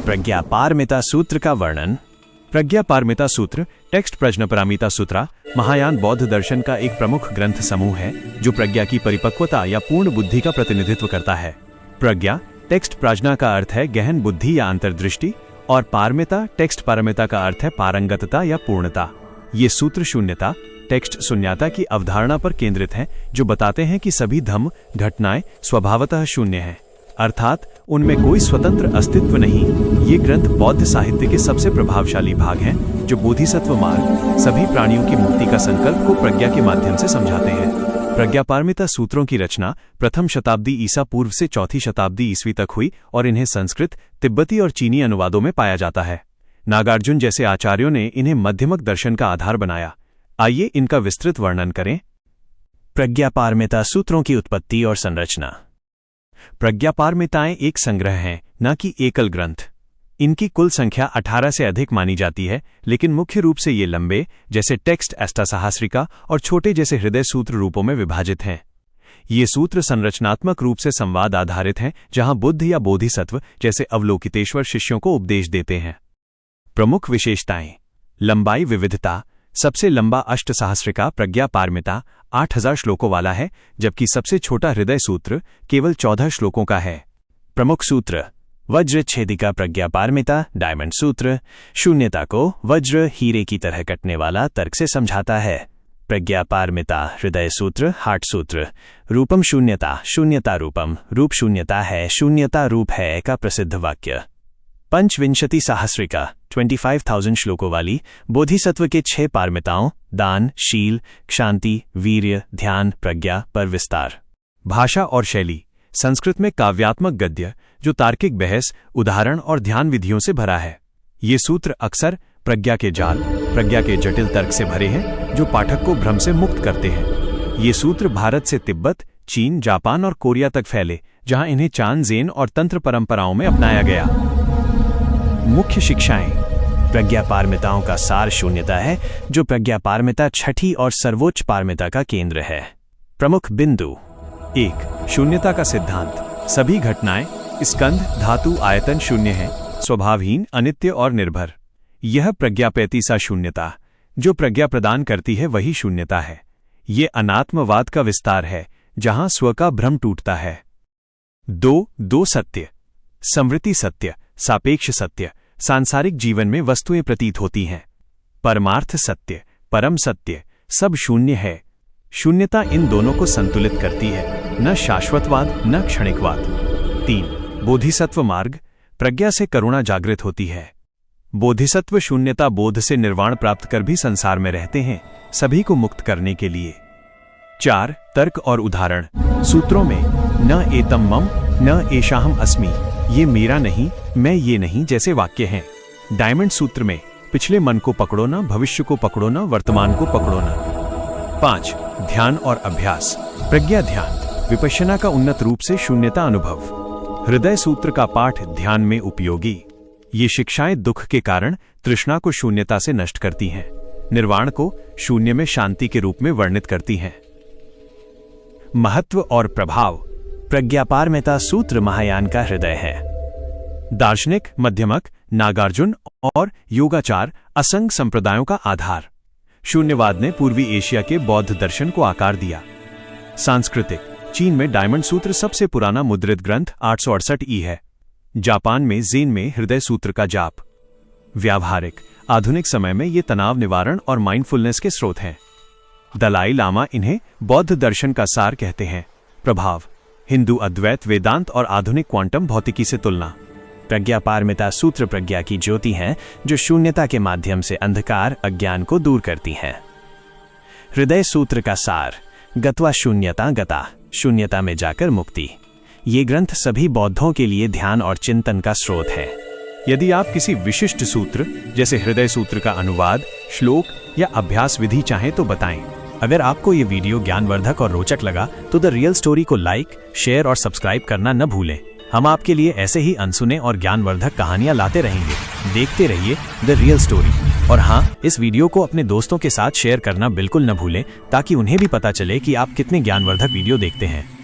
प्रज्ञापारमिता सूत्र का वर्णन। प्रज्ञापारमिता सूत्र टेक्स्ट प्रज्ञापारमिता सूत्रा महायान बौद्ध दर्शन का एक प्रमुख ग्रंथ समूह है जो प्रज्ञा की परिपक्वता या पूर्ण बुद्धि का प्रतिनिधित्व करता है। प्रज्ञा टेक्स्ट प्राज्ञा का अर्थ है गहन बुद्धि या अंतर्दृष्टि, और पारमिता टेक्स्ट पारमिता का अर्थ है पारंगतता या पूर्णता। ये सूत्र शून्यता टेक्स्ट शून्यता की अवधारणा पर केंद्रित हैं, जो बताते हैं कि सभी धम्म घटनाएं स्वभावतः शून्य हैं, अर्थात उनमें कोई स्वतंत्र अस्तित्व नहीं। ये ग्रंथ बौद्ध साहित्य के सबसे प्रभावशाली भाग हैं, जो बोधिसत्व मार्ग, सभी प्राणियों की मुक्ति का संकल्प को प्रज्ञा के माध्यम से समझाते हैं। प्रज्ञापारमिता सूत्रों की रचना प्रथम शताब्दी ईसा पूर्व से चौथी शताब्दी ईस्वी तक हुई और इन्हें संस्कृत, तिब्बती और चीनी अनुवादों में पाया जाता है। नागार्जुन जैसे आचार्यों ने इन्हें मध्यमक दर्शन का आधार बनाया। आइए इनका विस्तृत वर्णन करें। प्रज्ञापारमिता सूत्रों की उत्पत्ति और संरचना। प्रज्ञापारमिताएं एक संग्रह हैं, न कि एकल ग्रंथ। इनकी कुल संख्या 18 से अधिक मानी जाती है, लेकिन मुख्य रूप से ये लंबे जैसे टेक्स्ट अष्टासहस्रिका और छोटे जैसे हृदय सूत्र रूपों में विभाजित हैं। ये सूत्र संरचनात्मक रूप से संवाद आधारित हैं, जहां बुद्ध या बोधिसत्व जैसे अवलोकितेश्वर शिष्यों को उपदेश देते हैं। प्रमुख विशेषताएं। लंबाई विविधता। सबसे लंबा अष्टसहस्रिका प्रज्ञापारमिता 8000 श्लोकों वाला है, जबकि सबसे छोटा हृदय सूत्र केवल 14 श्लोकों का है। प्रमुख सूत्र। वज्र छेदिका प्रज्ञापारमिता डायमंड सूत्र शून्यता को वज्र हीरे की तरह कटने वाला तर्क से समझाता है। प्रज्ञापारमिता हृदय सूत्र हार्ट सूत्र रूपम शून्यता शून्यता रूपम रूप शून्यता है शून्यता रूप है का प्रसिद्ध वाक्य। पंचविंशति सहस्रिका 25,000 श्लोकों वाली बोधिसत्व के 6 पारमिताओं दान, शील, शांति, वीर्य, ध्यान, प्रज्ञा पर विस्तार। भाषा और शैली। संस्कृत में काव्यात्मक गद्य जो तार्किक बहस, उदाहरण और ध्यान विधियों से भरा है। ये सूत्र अक्सर प्रज्ञा के जाल, प्रज्ञा के जटिल तर्क से भरे हैं, जो पाठक को भ्रम से मुक्त करते हैं। ये सूत्र भारत से तिब्बत, चीन, जापान और कोरिया तक फैले, जहां इन्हें चान, ज़ेन और तंत्र परंपराओं में अपनाया गया। मुख्य शिक्षाएं। प्रज्ञापारमिताओं का सार शून्यता है, जो प्रज्ञापारमिता छठी और सर्वोच्च पारमिता का केंद्र है। प्रमुख बिंदु। 1. शून्यता का सिद्धांत। सभी घटनाएं, स्कंध, धातु, आयतन शून्य हैं, स्वभावहीन, अनित्य और निर्भर। यह प्रज्ञापैतीसा शून्यता जो प्रज्ञा प्रदान करती है वही शून्यता है। ये अनात्मवाद का विस्तार है, जहां स्व का भ्रम टूटता है। 2. सत्य। समृति सत्य, सापेक्ष सत्य, सांसारिक जीवन में वस्तुएं प्रतीत होती हैं। परमार्थ सत्य, परम सत्य, सब शून्य है। शून्यता इन दोनों को संतुलित करती है, न शाश्वतवाद न क्षणिकवाद। 3. बोधिसत्व मार्ग। प्रज्ञा से करुणा जागृत होती है। बोधिसत्व शून्यता बोध से निर्वाण प्राप्त कर भी संसार में रहते हैं, सभी को मुक्त करने के लिए। 4. तर्क और उदाहरण। सूत्रों में न एतम मम न एषाहम अस्मि, ये मेरा नहीं, मैं ये नहीं जैसे वाक्य हैं। डायमंड सूत्र में पिछले मन को पकड़ो ना, भविष्य को पकड़ो ना, वर्तमान को पकड़ो ना। 5. ध्यान और अभ्यास। प्रज्ञा ध्यान विपश्यना का उन्नत रूप से शून्यता अनुभव। हृदय सूत्र का पाठ ध्यान में उपयोगी। ये शिक्षाएं दुख के कारण तृष्णा को शून्यता से नष्ट करती हैं, निर्वाण को शून्य में शांति के रूप में वर्णित करती हैं। महत्व और प्रभाव। प्रज्ञापारमिता सूत्र महायान का हृदय है। दार्शनिक, मध्यमक, नागार्जुन और योगाचार असंग संप्रदायों का आधार। शून्यवाद ने पूर्वी एशिया के बौद्ध दर्शन को आकार दिया। सांस्कृतिक। चीन में डायमंड सूत्र सबसे पुराना मुद्रित ग्रंथ 868 ई है। जापान में ज़ेन में हृदय सूत्र का जाप। व्यावहारिक। आधुनिक समय में ये तनाव निवारण और माइंडफुलनेस के स्रोत हैं। दलाई लामा इन्हें बौद्ध दर्शन का सार कहते हैं। प्रभाव। हिंदू अद्वैत, वेदांत और आधुनिक क्वांटम भौतिकी से तुलना। प्रज्ञापारमिता सूत्र प्रज्ञा की ज्योति हैं, जो शून्यता के माध्यम से अंधकार, अज्ञान को दूर करती हैं। हृदय सूत्र का सार। गत्वा शून्यता गता, शून्यता में जाकर मुक्ति। ये ग्रंथ सभी बौद्धों के लिए ध्यान और चिंतन का स्रोत है। यदि आप किसी विशिष्ट सूत्र जैसे हृदय सूत्र का अनुवाद, श्लोक या अभ्यास विधि चाहें तो बताएं। अगर आपको ये वीडियो ज्ञानवर्धक और रोचक लगा तो द रियल स्टोरी को लाइक, शेयर और सब्सक्राइब करना न भूलें। हम आपके लिए ऐसे ही अनसुने और ज्ञानवर्धक कहानियां लाते रहेंगे। देखते रहिए द रियल स्टोरी। और हाँ, इस वीडियो को अपने दोस्तों के साथ शेयर करना बिल्कुल न भूलें, ताकि उन्हें भी पता चले कि आप कितने ज्ञानवर्धक वीडियो देखते हैं।